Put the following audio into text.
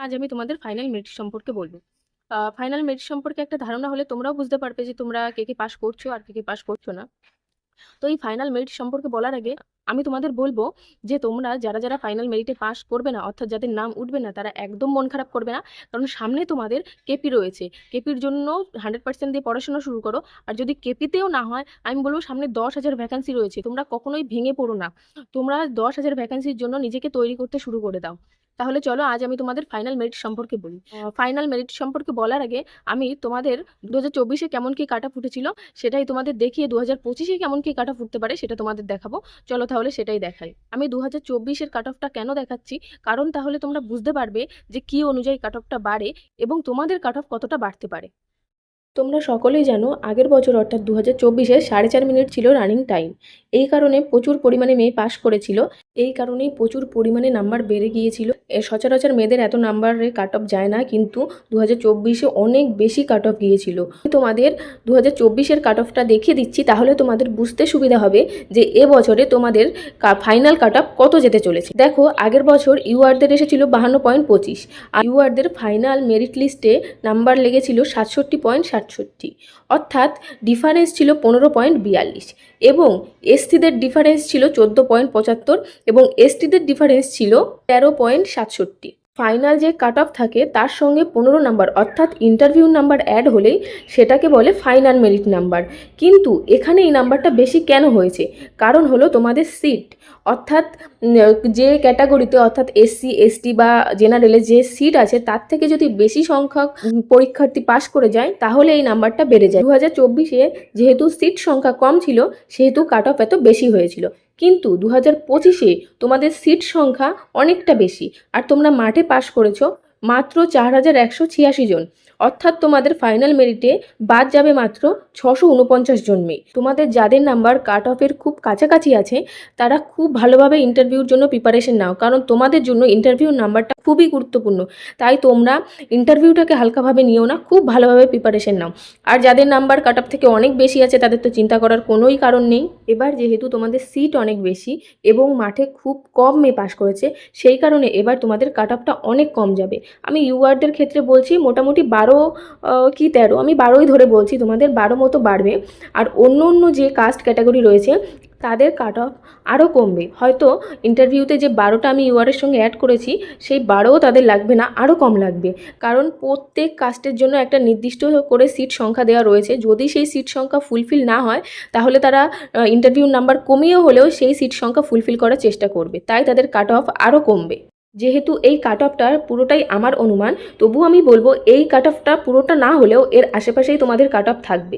আজ আমি তোমাদের ফাইনাল মেরিট সম্পর্কে বলবো। ফাইনাল মেরিট সম্পর্কে একটা ধারণা হলে তোমরাও বুঝতে পারবে যে তোমরা কে কে পাস করছো আর কে কে পাস করছো না। তো এই ফাইনাল মেরিট সম্পর্কে বলার আগে আমি তোমাদের বলবো যে তোমরা যারা যারা ফাইনাল মেরিটে পাস করবে না, অর্থাৎ যাদের নাম উঠবে না, তারা একদম মন খারাপ করবে না। কারণ সামনে তোমাদের কেপি রয়েছে। কেপির জন্য 100% দিয়ে পড়াশোনা শুরু করো। আর যদি কেপিতেও না হয়, আমি বলবো সামনে 10,000 ভ্যাকান্সি রয়েছে, তোমরা কখনোই ভেঙে পড়ো না। তোমরা 10,000 ভ্যাকান্সির জন্য নিজেকে তৈরি করতে শুরু করে দাও। তাহলে চলো আজ আমি তোমাদের ফাইনাল মেরিট সম্পর্কে বলি। ফাইনাল মেরিট সম্পর্কে বলার আগে আমি তোমাদের 2024-এ কেমন কি কাট অফ উঠেছিল সেটাই তোমাদের দেখিয়ে 2025-এ কেমন কি কাট অফ উঠতে পারে সেটা তোমাদের দেখাবো। চলো তাহলে সেটাই দেখাই। আমি 2024-এর কাট অফটা কেন দেখাচ্ছি, কারণ তাহলে তোমরা বুঝতে পারবে যে কি অনুযায়ী কাট অফটা বাড়ে এবং তোমাদের কাট অফ কতটা বাড়তে পারে। তোমরা সকলেই জানো আগের বছর অর্থাৎ 2024-এ 4.5 মিনিট ছিল রানিং টাইম। এই কারণে প্রচুর পরিমাণে মেয়ে পাস করেছিল। এই কারণেই প্রচুর পরিমাণে নাম্বার বেড়ে গিয়েছিল। সচরাচর মেয়েদের এত নাম্বারে কাট অফ যায় না, কিন্তু 2024-এ অনেক বেশি কাট অফ গিয়েছিল। তোমাদের 2024-এর কাট অফটা দেখিয়ে দিচ্ছি, তাহলে তোমাদের বুঝতে সুবিধা হবে যে এবছরে তোমাদের ফাইনাল কাট অফ কত যেতে চলেছে। দেখো, আগের বছর ইউআরদের এসেছিল 52.25, আর ইউআরদের ফাইনাল মেরিট লিস্টে নাম্বার লেগেছিল 67.67, অর্থাৎ ডিফারেন্স ছিল 15.42, এবং এসসিদের ডিফারেন্স ছিল 14.75 এবং এসটিদের ডিফারেন্স ছিল 13.67। ফাইনাল যে কাট অফ থাকে তার সঙ্গে 15 নাম্বার অর্থাৎ ইন্টারভিউ নাম্বার অ্যাড হলেই সেটাকে বলে ফাইনাল মেরিট নাম্বার। কিন্তু এখানে এই নাম্বারটা বেশি কেন হয়েছে? কারণ হলো তোমাদের সিট, অর্থাৎ যে ক্যাটাগরিতে অর্থাৎ এসসি এসটি বা জেনারেলে যে সিট আছে তার থেকে যদি বেশি সংখ্যক পরীক্ষার্থী পাশ করে যায় তাহলে এই নাম্বারটা বেড়ে যায়। 2024-এ যেহেতু সিট সংখ্যা কম ছিল সেহেতু কাট অফ এত বেশি হয়েছিল, কিন্তু 2025-এ তোমাদের সিট সংখ্যা অনেকটা বেশি আর তোমরা মাঠে পাশ করেছো মাত্র 4,186 জন, অর্থাৎ তোমাদের ফাইনাল মেরিটে বাদ যাবে মাত্র 649 জন মেয়ে। তোমাদের যাদের নাম্বার কাট অফের খুব কাছাকাছি আছে তারা খুব ভালোভাবে ইন্টারভিউর জন্য প্রিপারেশন নাও, কারণ তোমাদের জন্য ইন্টারভিউর নাম্বারটা খুবই গুরুত্বপূর্ণ। তাই তোমরা ইন্টারভিউটাকে হালকাভাবে নিও না, খুব ভালোভাবে প্রিপারেশন নাও। আর যাদের নাম্বার কাট অফ থেকে অনেক বেশি আছে তাদের তো চিন্তা করার কোনোই কারণ নেই। এবার যেহেতু তোমাদের সিট অনেক বেশি এবং মাঠে খুব কম মেয়ে পাশ করেছে, সেই কারণে এবার তোমাদের কাট অফটা অনেক কম যাবে। আমি ইউআরদের ক্ষেত্রে বলছি মোটামুটি 12 কি 13, আমি 12ই ধরে বলছি, তোমাদের 12 মতো বাড়বে। আর অন্য অন্য যে কাস্ট ক্যাটাগরি রয়েছে তাদের কাট অফ আরও কমবে। হয়তো ইন্টারভিউতে যে 12টা আমি ইউআরের সঙ্গে অ্যাড করেছি সেই 12ও তাদের লাগবে না, আরও কম লাগবে। কারণ প্রত্যেক কাস্টের জন্য একটা নির্দিষ্ট করে সিট সংখ্যা দেওয়া রয়েছে। যদি সেই সিট সংখ্যা ফুলফিল না হয় তাহলে তারা ইন্টারভিউ নাম্বার কমিয়ে হলেও সেই সিট সংখ্যা ফুলফিল করার চেষ্টা করবে, তাই তাদের কাট অফ আরও কমবে। যেহেতু এই কাট অফটা পুরোটাই আমার অনুমান, তবু আমি বলবো এই কাট অফটা পুরোটা না হলেও এর আশেপাশেই তোমাদের কাট অফ থাকবে।